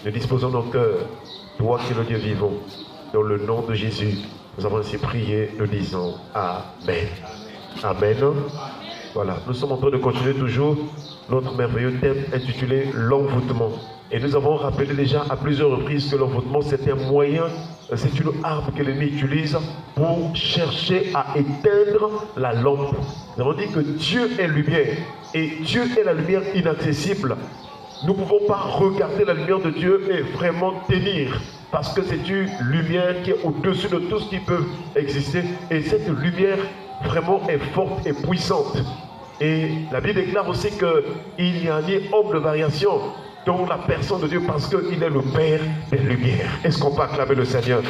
Nous disposons nos cœurs, toi qui es le Dieu vivant, dans le nom de Jésus. Nous avons ainsi prié, nous disons Amen. Amen. Voilà, nous sommes en train de continuer toujours notre merveilleux thème intitulé l'envoûtement. Et nous avons rappelé déjà à plusieurs reprises que l'envoûtement c'est un moyen, c'est une arme que l'ennemi utilise pour chercher à éteindre la lampe. Nous avons dit que Dieu est lumière et Dieu est la lumière inaccessible. Nous ne pouvons pas regarder la lumière de Dieu et vraiment tenir, parce que c'est une lumière qui est au-dessus de tout ce qui peut exister. Et cette lumière vraiment est forte et puissante. Et la Bible déclare aussi qu'il n'y a ni homme de variation dans la personne de Dieu, parce qu'il est le Père des lumières. Est-ce qu'on peut acclamer le Seigneur?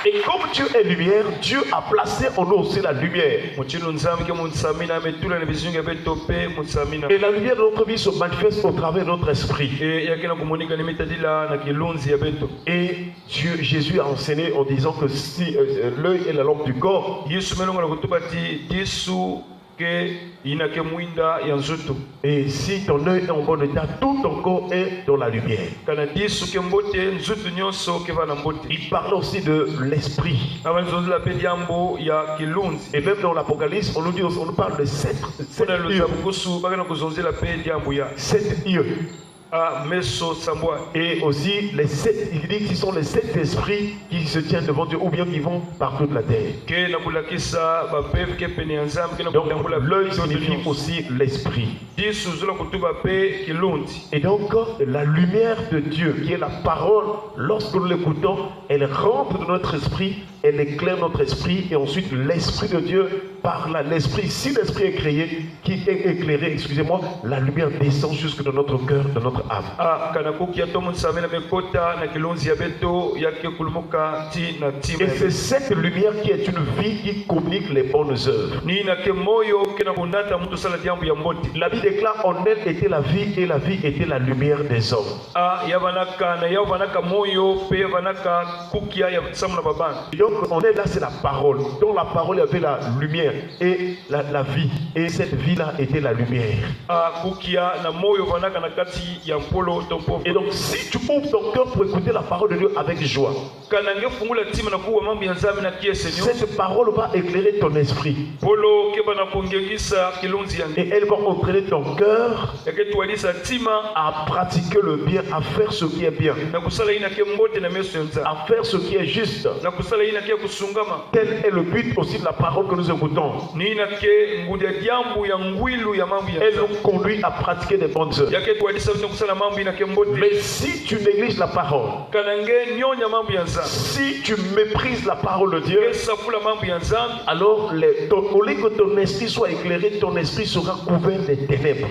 Et comme Dieu est lumière, Dieu a placé en nous aussi la lumière. Et la lumière de notre vie se manifeste au travers de notre esprit. Et Jésus a enseigné en disant que si l'œil est la lampe du corps, et si ton œil est en bon état, tout ton corps est dans la lumière. Il parle aussi de l'esprit. Et même dans l'Apocalypse, on nous parle de 7 yeux. Et aussi les 7, il dit qu'ils sont les 7 esprits qui se tiennent devant Dieu ou bien qui vont par toute la terre. Donc l'œil signifie aussi l'esprit. Et donc la lumière de Dieu qui est la parole, lorsque nous l'écoutons, elle rentre dans notre esprit, elle éclaire notre esprit, et ensuite l'esprit de Dieu par l'esprit. Si l'esprit est créé, qui est éclairé, excusez-moi, la lumière descend jusque dans notre cœur, dans notre âme. Et c'est cette lumière qui est une vie qui communique les bonnes œuvres. La Bible déclare en elle était la vie et la vie était la lumière des hommes. Et donc en elle là c'est la parole. Dans la parole il y avait la lumière et la vie. Et cette vie là était la lumière. Et donc si tu ouvres ton cœur pour écouter la parole de Dieu avec joie, cette parole va éclairer ton esprit. Et elle va entraîner ton cœur à pratiquer le bien, à faire ce qui est bien, à faire ce qui est juste. Tel est le but aussi de la parole que nous écoutons. Elle nous conduit à pratiquer des bonnes œuvres. Mais si tu négliges la parole, si tu méprises la parole de Dieu, alors au lieu que ton esprit soit éclairé, ton esprit sera couvert des ténèbres.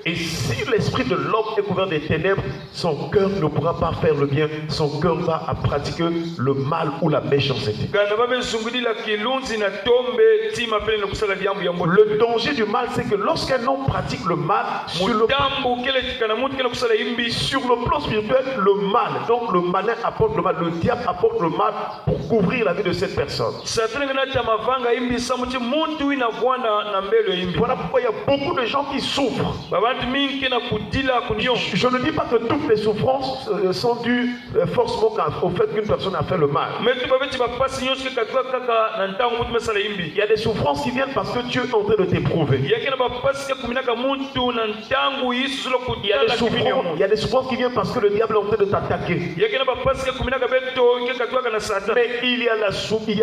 Et si l'esprit de l'homme est couvert des ténèbres, son cœur ne pourra pas faire le bien, son cœur va à pratiquer le mal ou la méchanceté. Le danger du mal, c'est que lorsqu'un homme pratique le mal, sur le plan spirituel, le mal, donc le malin apporte le mal, le diable apporte le mal pour couvrir la vie de cette personne. Voilà pourquoi il y a beaucoup de gens qui souffrent. Je ne dis pas que toutes les souffrances sont dues forcément au fait qu'une personne a fait le mal. Il y a des souffrances qui viennent parce que Dieu est en train de t'éprouver. Il y a des souffrances qui viennent parce que le diable est en train de t'attaquer. Mais il y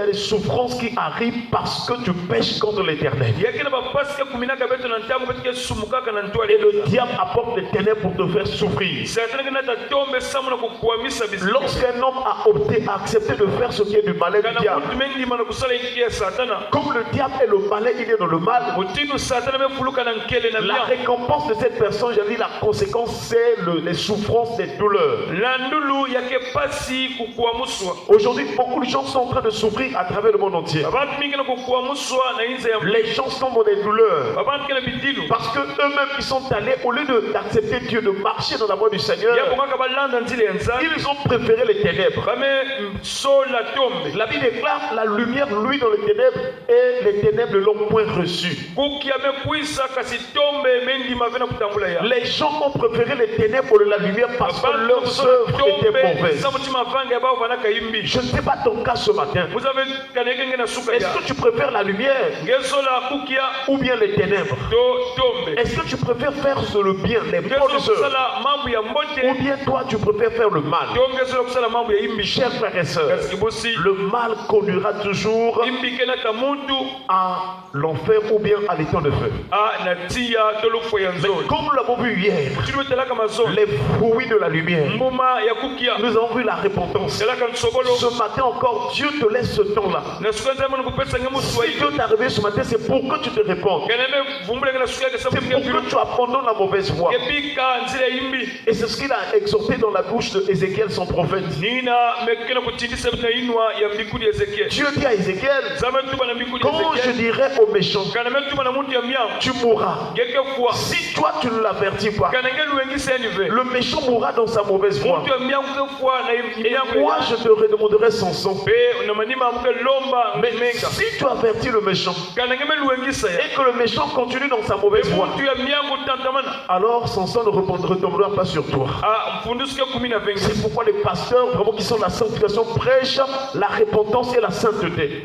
a des souffrances qui arrivent parce que tu pêches contre l'Éternel. Et le diable apporte des ténèbres pour te faire souffrir. Lorsqu'un homme a opté, a accepté de faire ce qui est du malin du diable, comme le diable est le malin, il est dans le mal, la récompense de cette personne, j'ai dit la conséquence, c'est les souffrances, les douleurs. Aujourd'hui, beaucoup de gens sont en train de souffrir à travers le monde entier. Les gens sont dans des douleurs. Parce que eux-mêmes qui sont allés, au lieu d'accepter Dieu, de marcher dans la voie du Seigneur, ils ont préféré les ténèbres. La Bible déclare la lumière, lui, dans les ténèbres, et les ténèbres ne l'ont point reçu. Les gens ont préféré les ténèbres de la lumière parce que leurs œuvres étaient mauvaises. Je ne sais pas ton cas ce matin. Est-ce que tu préfères la lumière ou bien les ténèbres? Est-ce que tu préfères faire le bien, les bonnes œuvres, ou bien toi tu préfères faire le mal? Chers frères et sœurs, le mal conduira toujours à l'enfer ou bien à l'étang de feu. Mais comme nous l'avons vu hier, les fruits de la lumière, nous avons vu la repentance. Ce matin encore, Dieu te laisse ce temps-là. Si Dieu t'a réveillé ce matin, c'est pour que tu te répandes. C'est pour que tu abandonnes la mauvaise voie. Et c'est ce qu'il a exhorté dans la bouche d'Ézéchiel, son prophète. Dieu dit à Ézéchiel, quand je dirai aux méchants, tu mourras. Si toi tu ne l'avertis pas, le méchant mourra dans sa mauvaise voie. Et moi je te redemanderai son sang. Mais si tu avertis le méchant et que le méchant continue dans sa mauvaise voie, alors son sang ne retombera pas sur toi. C'est pourquoi les pasteurs vraiment qui sont la sanctification prêchent la repentance et la sainteté,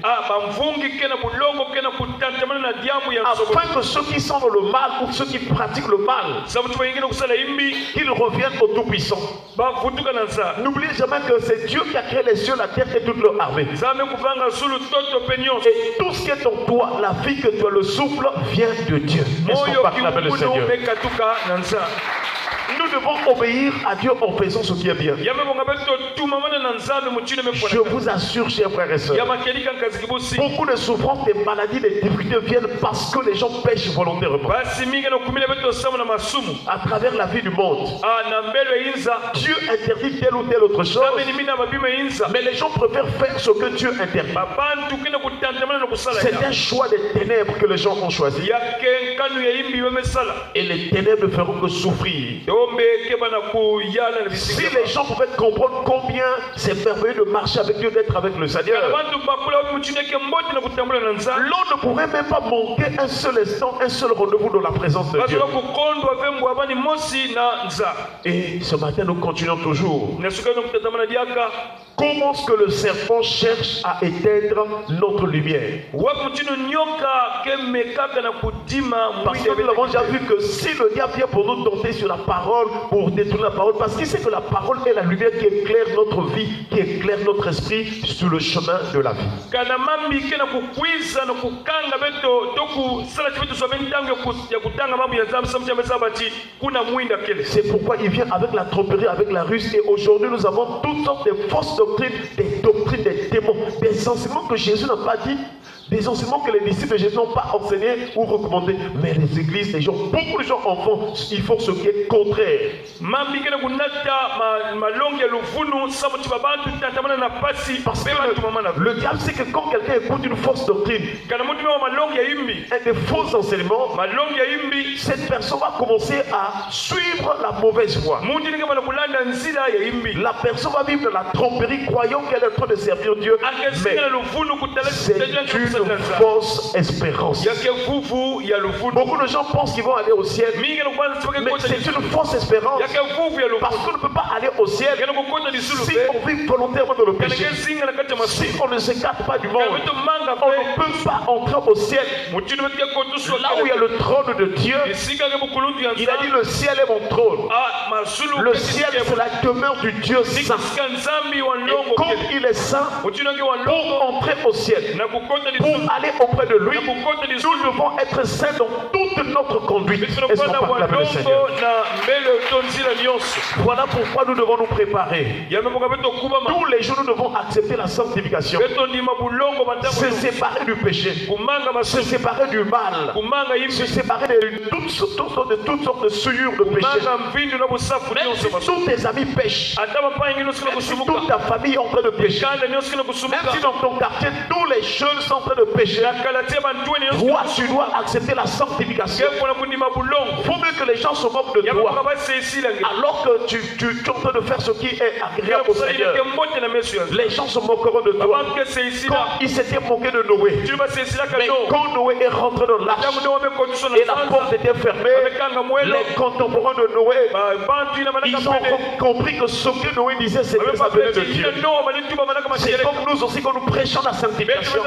afin que ceux qui sont dans le mal ou ceux qui pratiquent le mal, qu'ils reviennent au Tout-Puissant. N'oubliez jamais que c'est Dieu qui a créé les cieux, la terre et toute leur armée. Et tout ce qui est en toi, la vie que tu as, le souffle, vient de Dieu. Est-ce qu'on peut acclamer le Seigneur? Nous devons obéir à Dieu en faisant ce qui est bien. Je vous assure, chers frères et sœurs, beaucoup de souffrances, des maladies, des difficultés viennent parce que les gens pêchent volontairement. À travers la vie du monde, Dieu interdit telle ou telle autre chose, mais les gens préfèrent faire ce que Dieu interdit. C'est un choix des ténèbres que les gens ont choisi. Et les ténèbres ne feront que souffrir. Si les gens pouvaient comprendre combien c'est merveilleux de marcher avec Dieu, d'être avec le Seigneur, l'on ne pourrait même pas manquer un seul instant, un seul rendez-vous dans la présence de Dieu. Et ce matin, nous continuons toujours. Comment est-ce que le serpent cherche à éteindre notre lumière? Parce que nous avons déjà vu que si le diable vient pour nous tenter sur la parole, pour détourner la parole, parce qu'il sait que la parole est la lumière qui éclaire notre vie, qui éclaire notre esprit sur le chemin de la vie. C'est pourquoi il vient avec la tromperie, avec la ruse. Et aujourd'hui, nous avons toutes sortes de fausses doctrines, des démons, des enseignements que Jésus n'a pas dit, des enseignements que les disciples de Jésus n'ont pas enseignés ou recommandés. Mais les églises, les gens, beaucoup de gens en font, ils font ce qui est contraire. Parce que le diable sait que quand quelqu'un écoute une fausse doctrine, et des faux enseignements, cette personne va commencer à suivre la mauvaise voie. La personne va vivre dans la tromperie, croyant qu'elle est en train de servir Dieu, mais c'est une fausse espérance. Beaucoup de gens pensent qu'ils vont aller au ciel, mais c'est une fausse espérance, parce qu'on ne peut pas aller au ciel si on vit volontairement dans le péché. Si on ne s'écarte pas du monde, on ne peut pas entrer au ciel. Là où il y a le trône de Dieu, il a dit le ciel est mon trône. Le ciel c'est la demeure du Dieu saint. Et comme il est saint, pour entrer au ciel, pour aller auprès de lui, nous devons être saints dans toute notre conduite. Est-ce qu'on peut acclamer le Seigneur? Voilà pourquoi nous devons nous préparer. Tous les jours nous devons accepter la sanctification, se séparer du péché, se séparer du mal, se séparer de toutes sortes de souillures de péché. Même si tous tes amis pêchent, même si toute ta famille est en train de pécher, même si dans ton quartier tous les jeunes sont en train train de pécher, toi tu dois accepter la sanctification. Il faut mieux que les gens se moquent de toi alors que tu es en train de faire ce qui est agréable au Seigneur. Les gens se moqueront de toi. Quand ils s'étaient moqués de Noé, mais quand Noé est rentré dans l'arche et la porte était fermée, les contemporains de Noé, ils ont compris que ce que Noé disait, c'était ça venait de Dieu. C'est comme nous aussi quand nous prêchons la sanctification.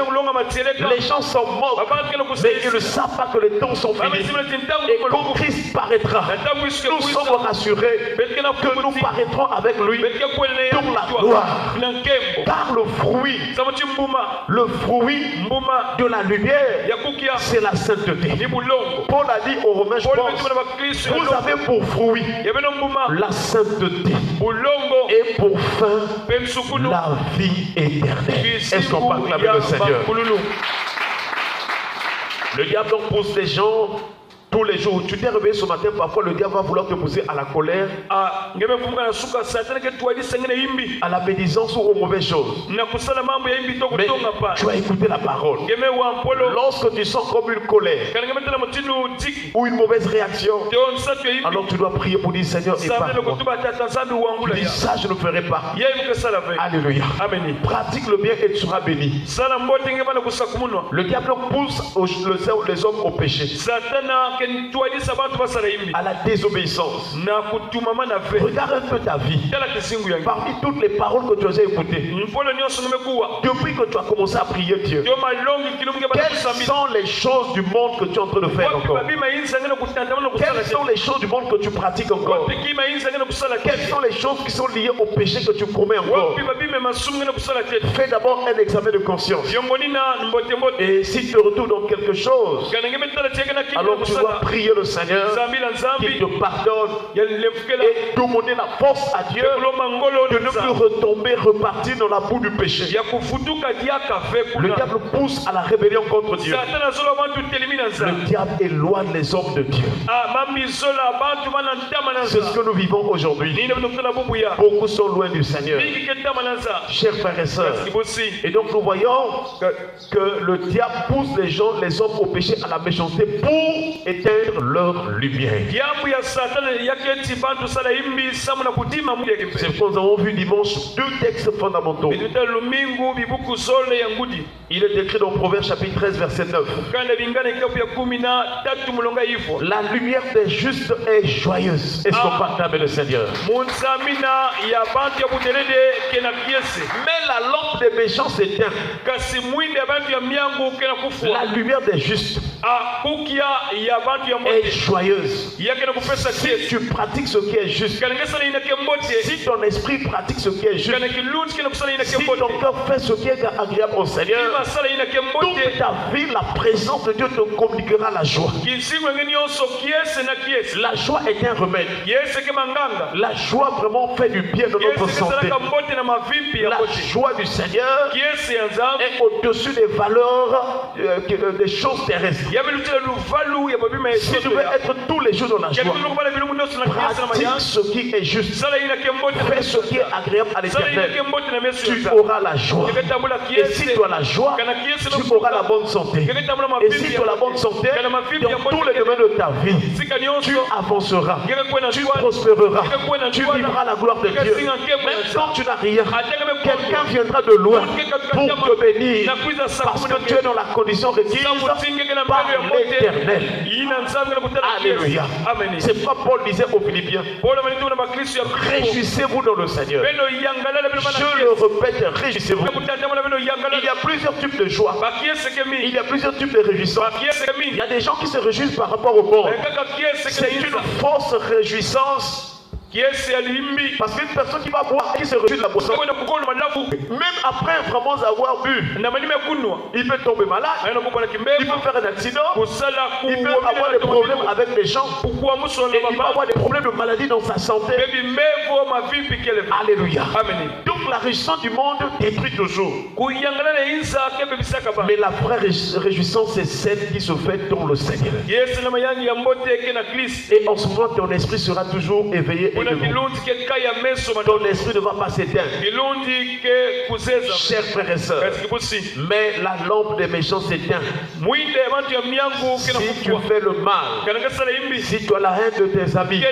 Les gens s'en moquent, mais ils ne savent pas que les temps sont finis. Et quand Christ paraîtra, nous sommes rassurés que nous paraîtrons avec lui dans la gloire. Car le fruit de la lumière, c'est la sainteté. Paul a dit aux Romains, je pense, vous avez pour fruit la sainteté et pour fin la vie éternelle. Est-ce qu'on peut acclamer le Seigneur? Le diable pousse les gens tous les jours. Tu t'es réveillé ce matin, parfois le diable va vouloir te pousser à la colère, à la médisance ou aux mauvaises choses. Mais tu as écouté la parole. Lorsque tu sens comme une colère ou une mauvaise réaction, alors tu dois prier pour dire Seigneur, épargne-moi. Tu dis ça, je ne ferai pas. Alléluia. Pratique le bien et tu seras béni. Le diable pousse les hommes au péché, à la désobéissance. Regarde un peu ta vie. Parmi toutes les paroles que tu as écoutées, depuis que tu as commencé à prier Dieu, quelles sont les choses du monde que tu es en train de faire encore? Quelles sont les choses du monde que tu pratiques encore? Quelles sont les choses qui sont liées au péché que tu commets encore? Fais d'abord un examen de conscience. Et si tu te retrouves dans quelque chose, alors tu dois prier le Seigneur qu'il te pardonne et demander la force à Dieu de ne plus retomber, repartir dans la boue du péché. Le diable pousse à la rébellion contre Dieu. Le diable éloigne les hommes de Dieu. C'est ce que nous vivons aujourd'hui. Beaucoup sont loin du Seigneur. Chers frères et sœurs, et donc nous voyons que le diable pousse les hommes au péché, à la méchanceté pour éteindre leur lumière. C'est ce que nous avons vu dimanche, deux textes fondamentaux. Il est écrit dans Proverbes chapitre 13 verset 9. La lumière des justes est joyeuse. Est-ce qu'on peut acclamer le Seigneur? Mais la lampe des méchants s'éteint. La lumière des justes est joyeuse. Si tu pratiques ce qui est juste, si ton esprit pratique ce qui est juste, si ton cœur fait ce qui est agréable au Seigneur, toute ta vie, la présence de Dieu te communiquera la joie. La joie est un remède. La joie vraiment fait du bien de notre santé. La joie du Seigneur est au-dessus des valeurs des choses terrestres. Si tu veux être tous les jours dans la joie, pratique ce qui est juste, fais ce qui est agréable à l'Éternel, tu auras la joie. Et si tu as la joie, tu auras la bonne santé. Et si tu as la bonne santé, dans tous les domaines de ta vie, tu avanceras, tu prospéreras, tu vivras la gloire de Dieu. Même quand tu n'as rien, quelqu'un viendra de loin pour te bénir, parce que tu es dans la condition requise par l'Éternel. Alléluia. C'est pourquoi Paul disait aux Philippiens, réjouissez-vous dans le Seigneur. Je le répète, réjouissez-vous. Il y a plusieurs types de joie. Il y a plusieurs types de réjouissance. Il y a des gens qui se réjouissent par rapport au monde. C'est une fausse réjouissance. Parce qu'une personne qui va boire, qui se réjouit de la boisson, même après vraiment avoir bu, il peut tomber malade, il peut faire un accident, il peut avoir des problèmes avec les gens, et il peut avoir des problèmes de maladie dans sa santé. Alléluia. Donc la réjouissance du monde détruit toujours. Mais la vraie réjouissance, c'est celle qui se fait dans le Seigneur. Et en ce moment, ton esprit sera toujours éveillé et de vous. Ton esprit ne va pas s'éteindre. Chers frères et sœurs, mais la lampe des méchants s'éteint. Si tu fais le mal, si tu as la haine de tes amis,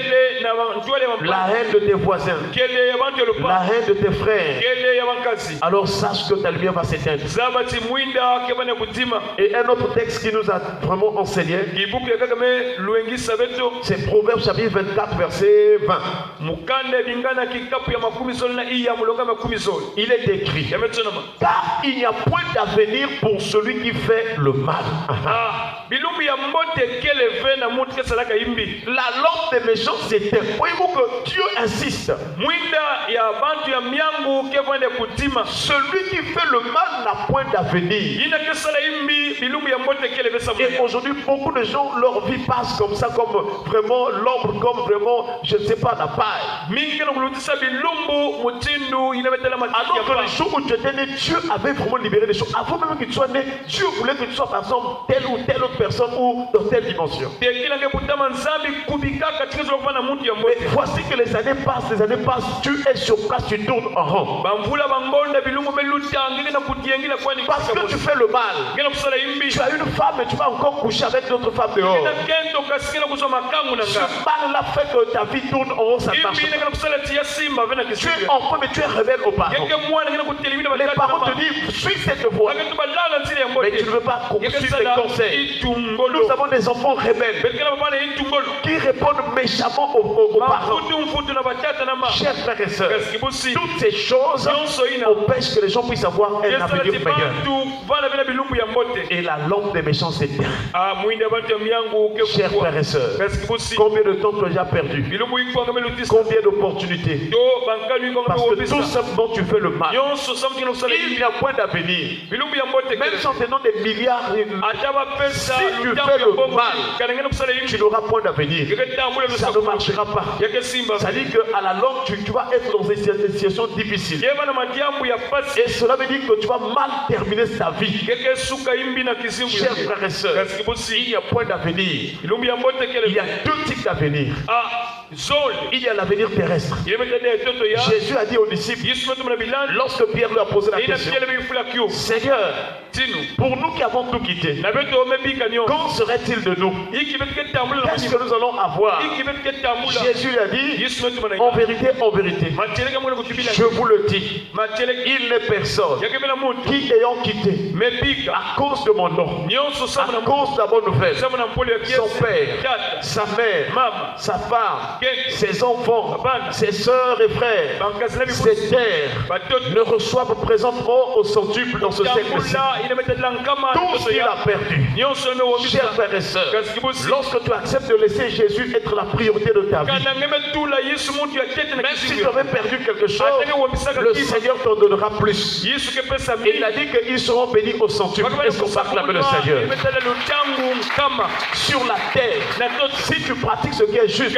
la haine de tes voisins, la haine de tes frères, alors sache que ta lumière va s'éteindre. Et un autre texte qui nous a vraiment enseigné, c'est Proverbes chapitre 24 verset 20. Il est écrit: car il n'y a point d'avenir pour celui qui fait le mal. La lampe des méchants s'éteint. Voyez-vous que Dieu insiste. Celui qui fait le mal n'a point d'avenir. Et aujourd'hui, beaucoup de gens, leur vie passe comme ça, comme vraiment l'ombre, comme vraiment, je ne sais pas, la paille. Alors que les jours où tu étais né, Dieu avait vraiment libéré des choses. Avant même que tu sois né, Dieu voulait que tu sois, par exemple, telle ou telle autre personne ou dans telle dimension. Mais voici que les années passent, tu es sur place, tu tournes en rond. Parce que tu fais le mal. Tu as une femme et tu vas encore coucher avec d'autres femmes dehors. Ce mal-là fait que ta vie tourne en rond, ça marche. Tu es enfant, mais tu es rebelle aux parents. Les parents te disent, suis cette voie. Mais tu ne veux pas suivre les conseils. Nous avons des enfants rebelles qui répondent méchamment aux parents. Chers frères et sœurs, toutes ces choses empêchent que les gens puissent avoir un avenir meilleur. Et la lampe des méchants s'éteint. Chers frères et sœurs, combien de temps tu as déjà perdu? Combien d'opportunités? Parce que tout simplement tu fais le mal. Il n'y a point d'avenir. Même sans te donner des milliards, si tu fais le mal, tu n'auras point d'avenir. Ça ne marchera pas. Ça dit qu'à la longue, tu vas être dans une situation difficile. Et cela veut dire que tu vas mal terminer ta vie. Chers frères et sœurs, il n'y a point d'avenir. Il y a deux types d'avenir. Il y a l'avenir terrestre. Jésus a dit aux disciples, lorsque Pierre lui a posé la question, Seigneur, pour nous qui avons tout quitté, quand serait-il de nous? Qu'est-ce que nous allons avoir? Jésus lui a dit, en vérité, je vous le dis, il n'est personne qui ayant quitté à cause de mon nom, à cause de la bonne nouvelle, son père, sa mère, sa femme, ses enfants, ses sœurs et frères, ses terres, ne reçoivent présentement au centuple dans ce siècle-ci. Tout ce qu'il a perdu. Chers frères et sœurs, lorsque tu acceptes de laisser Jésus être la priorité de ta vie, même si tu avais perdu quelque chose, le Seigneur t'en donnera plus. Et il a dit qu'ils seront bénis au centuple. Est-ce qu'on va acclamer le Seigneur? Sur la terre, si tu pratiques ce qui est juste,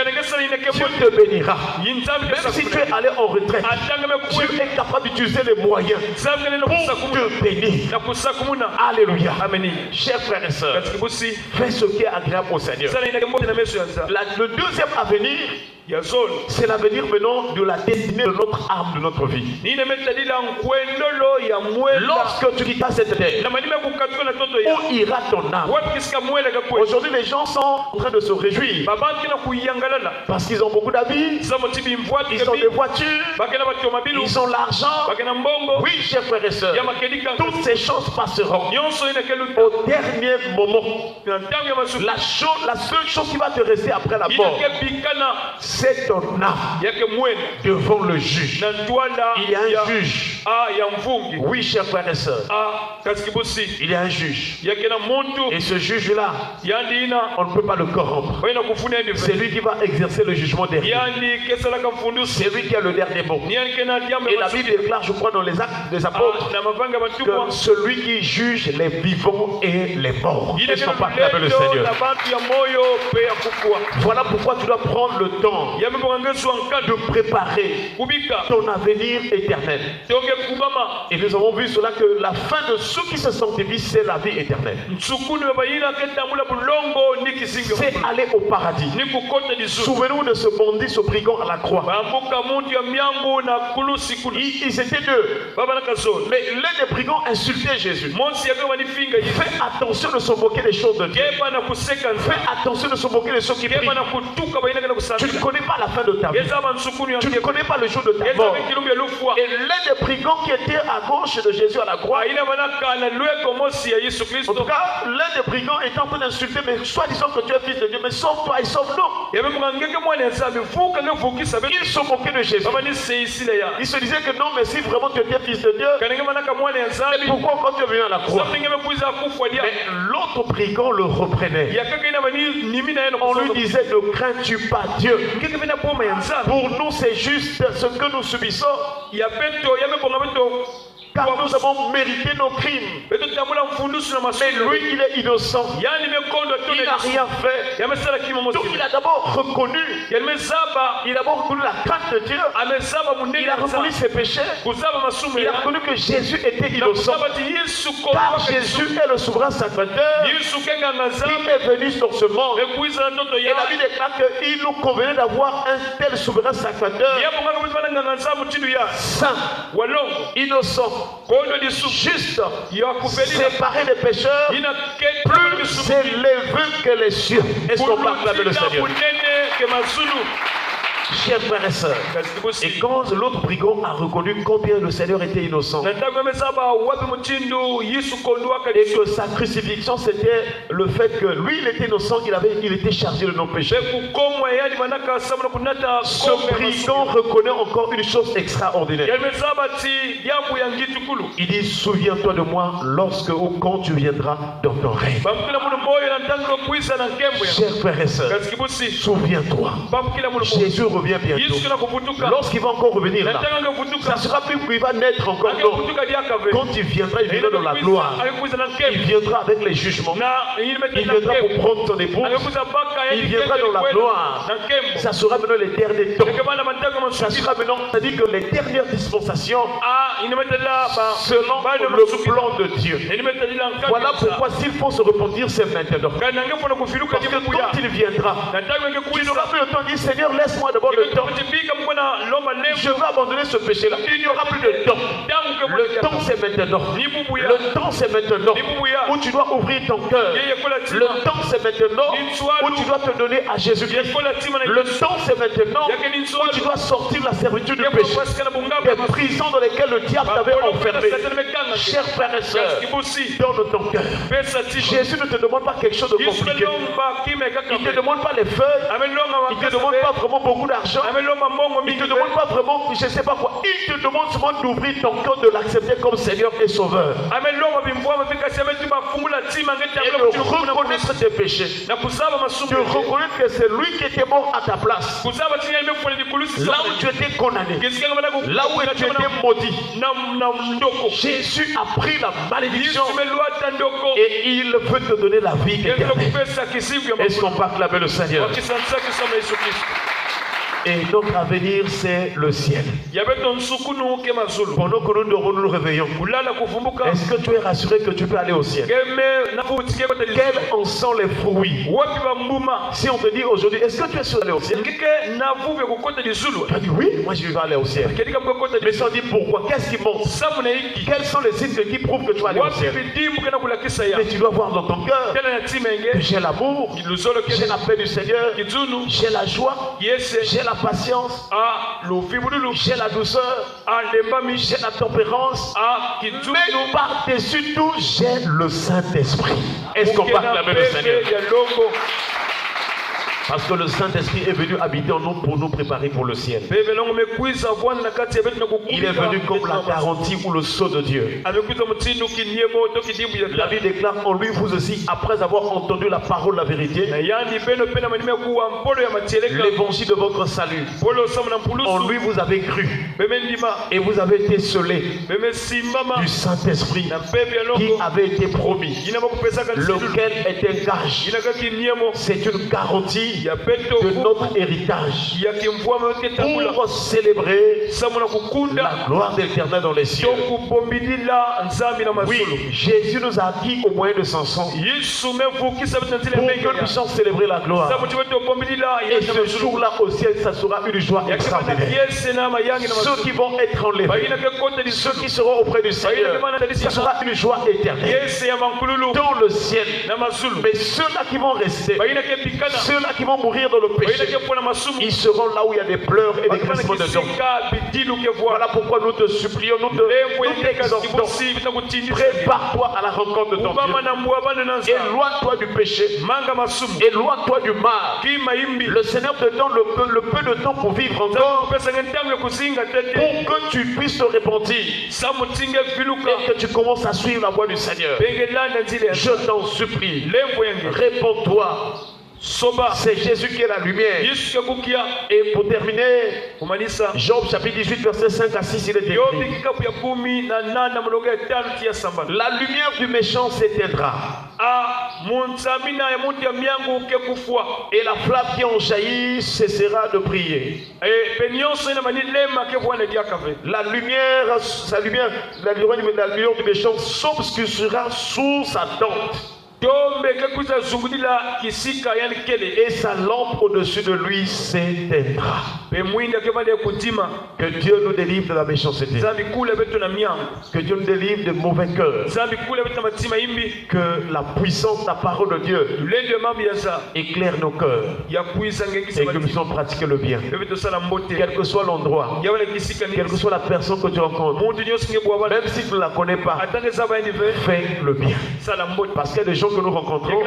Dieu te bénira. Même si tu es allé en retraite, Dieu est capable d'utiliser les moyens pour te bénir. Alléluia. Chers frères et sœurs, fais ce qui est agréable au Seigneur. Le deuxième avenir, c'est l'avenir venant de la destinée de notre âme, de notre vie. Lorsque tu quittas cette terre, où ira ton âme? Aujourd'hui, les gens sont en train de se réjouir parce qu'ils ont beaucoup d'habits, ils ont des voitures, ils ont l'argent. Oui, chers frères et sœurs, toutes ces choses passeront. Au dernier moment, la seule chose qui va te rester après la mort, c'est ton âme devant le juge. Il y a un juge. Oui, chers frères et sœurs, il y a un juge. Et ce juge-là, on ne peut pas le corrompre. C'est lui qui va exercer le jugement dernier. C'est lui qui a le dernier mot. Et la Bible déclare, je crois, dans les Actes des Apôtres, que celui qui juge les vivants et les morts. Est-ce qu'on peut acclamer le Seigneur? Voilà pourquoi tu dois prendre le temps de préparer ton avenir éternel. Et nous avons vu cela que la fin de ceux qui se sanctifient, c'est la vie éternelle. C'est aller au paradis. Souvenez-vous de ce bandit, ce brigand à la croix. Ils étaient deux. Mais l'un des brigands insultait Jésus. Fais attention de se moquer des choses de Dieu. Fais attention de se moquer des choses qui prient. Tu ne connais pas la fin de ta vie. Tu ne connais pas le jour de ta mort. Et l'un des brigands qui était à gauche de Jésus à la croix, en tout cas, l'un des brigands était en train d'insulter, mais soit disant que tu es fils de Dieu, mais sauve-toi et sauve-nous. Il se moquait de Jésus. Il se disait que non, mais si vraiment tu étais fils de Dieu, pourquoi quand tu es venu à la croix? Mais l'autre brigand le reprenait. On lui disait, ne crains-tu pas Dieu? Pour nous, c'est juste ce que nous subissons. Car nous avons mérité nos crimes. Mais lui, il est innocent. Il n'a rien fait. Donc il a d'abord reconnu. Il a d'abord reconnu la crainte de Dieu. Il a reconnu ses péchés. Il a reconnu que Jésus était innocent. Car Jésus est le souverain sacrificateur qui est venu sur ce monde. Et la Bible déclare qu'il nous convenait d'avoir un tel souverain sacrificateur saint, innocent, juste, séparé des pécheurs, plus élevé que les cieux. Est-ce qu'on peut acclamer le Seigneur? Chers frères et sœurs, et quand l'autre brigand a reconnu combien le Seigneur était innocent et que sa crucifixion c'était le fait que lui il était innocent, il était chargé de nos péchés, ce brigand reconnaît encore une chose extraordinaire. Il dit, souviens-toi de moi lorsque ou quand tu viendras dans ton règne. Chers frères et sœurs, souviens-toi, Jésus revient bientôt. Lorsqu'il va encore revenir là, ça sera plus qu'il va naître encore. Non. Quand il viendra dans la gloire. Il viendra avec les jugements. Il viendra pour prendre ton épouse. Il viendra dans la gloire. Ça sera maintenant les derniers temps. Ça sera maintenant, c'est-à-dire que les dernières dispensations selon le plan de Dieu. Voilà pourquoi s'il faut se repentir, c'est maintenant. Parce que quand il viendra, tu n'auras plus le temps de dire, Seigneur, laisse-moi d'abord le temps. Je vais abandonner ce péché-là. Il n'y aura plus de temps. Le temps c'est maintenant. Le temps c'est maintenant où tu dois ouvrir ton cœur. Le temps c'est maintenant où tu dois te donner à Jésus-Christ. Le temps c'est maintenant où tu dois sortir la servitude du péché, des prisons dans lesquelles le diable t'avait enfermé. Chers frères et sœurs, donne ton cœur. Jésus ne te demande pas quelque chose de compliqué. Il ne te demande pas les feuilles. Il ne te demande pas vraiment beaucoup d'argent. Il ne te demande pas vraiment, je ne sais pas quoi. Il te demande seulement d'ouvrir ton cœur, de l'accepter comme Seigneur et Sauveur. Et de reconnaître tes péchés. De reconnaître que c'est lui qui était mort à ta place. Là où tu étais condamné. Là où tu étais maudit. Jésus a pris la malédiction et il veut te donner la vie éternelle. Est-ce qu'on peut acclamer le Seigneur? Et notre avenir, c'est le ciel. Pendant que nous réveillons, est-ce que tu es rassuré que tu peux aller au ciel? Quels en sont les fruits? Si on te dit aujourd'hui, est-ce que tu es sûr d'aller au ciel? Tu as dit oui, moi je vais aller au ciel. Mais si on dit pourquoi, qu'est-ce qui monte? Quels sont les signes qui prouvent que tu vas aller au ciel? Mais tu dois voir dans ton cœur que j'ai l'amour, j'ai la paix du Seigneur, j'ai la joie, j'ai la patience, j'ai la douceur, j'ai la tempérance, mais par-dessus tout, j'ai le Saint-Esprit. Est-ce qu'on va acclamer le Seigneur? Parce que le Saint-Esprit est venu habiter en nous pour nous préparer pour le ciel. Il est venu comme la garantie ou le sceau de Dieu. La Bible déclare en lui, vous aussi, après avoir entendu la parole de la vérité, l'évangile de votre salut, en lui vous avez cru et vous avez été scellés du Saint-Esprit qui avait été promis, lequel est un gage. C'est une garantie de notre héritage pour célébrer la gloire de l'Éternel dans les cieux. Oui, Jésus nous a acquis au moyen de son sang pour que nous puissions célébrer la gloire. Et ce jour-là au ciel, ça sera une joie extraordinaire. Ceux qui vont être enlevés, ceux qui seront auprès du Seigneur, ça sera une joie éternelle dans le ciel. Mais ceux-là qui vont rester, ceux-là qui vont mourir dans le péché, ils seront là où il y a des pleurs et des grincements de dents. Voilà pourquoi nous te supplions, nous t'exhortons. Prépare-toi à la rencontre de ton Dieu. Éloigne-toi du péché. Éloigne-toi du mal. Le Seigneur te donne le peu de temps pour vivre encore, pour que tu puisses te repentir et que tu commences à suivre la voie du Seigneur. Je t'en supplie, réponds-toi. C'est Jésus qui est la lumière. Et pour terminer, Job chapitre 18 verset 5 à 6, il est écrit: la lumière du méchant s'éteindra et la flamme qui en jaillit cessera de briller. La lumière du méchant s'obscurcira sous sa tente. Et sa lampe au-dessus de lui s'éteindra. Que Dieu nous délivre de la méchanceté. Que Dieu nous délivre de mauvais cœurs. Que la puissance de la parole de Dieu éclaire nos cœurs et que nous puissions pratiquer le bien. Quel que soit l'endroit, quelle que soit la personne que tu rencontres, même si tu ne la connais pas, fais le bien. Parce qu'il y a des gens que nous rencontrons,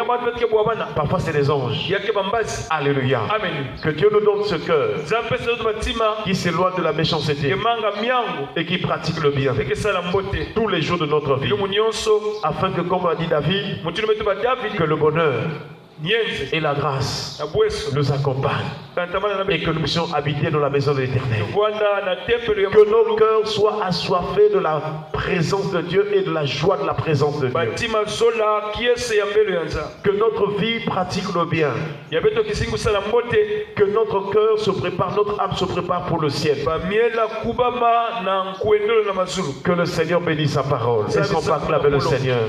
parfois c'est des anges. Alléluia. Amen. Que Dieu nous donne ce cœur qui s'éloigne de la méchanceté et qui pratique le bien tous les jours de notre vie, afin que, comme a dit David, que le bonheur et la grâce nous accompagnent et que nous puissions habiter dans la maison de l'Éternel. Que nos cœurs soient assoiffés de la présence de Dieu et de la joie de la présence de Dieu. Que notre vie pratique le bien. Que notre cœur se prépare, notre âme se prépare pour le ciel. Que le Seigneur bénisse sa parole. Est-ce qu'on peut acclamer le Seigneur?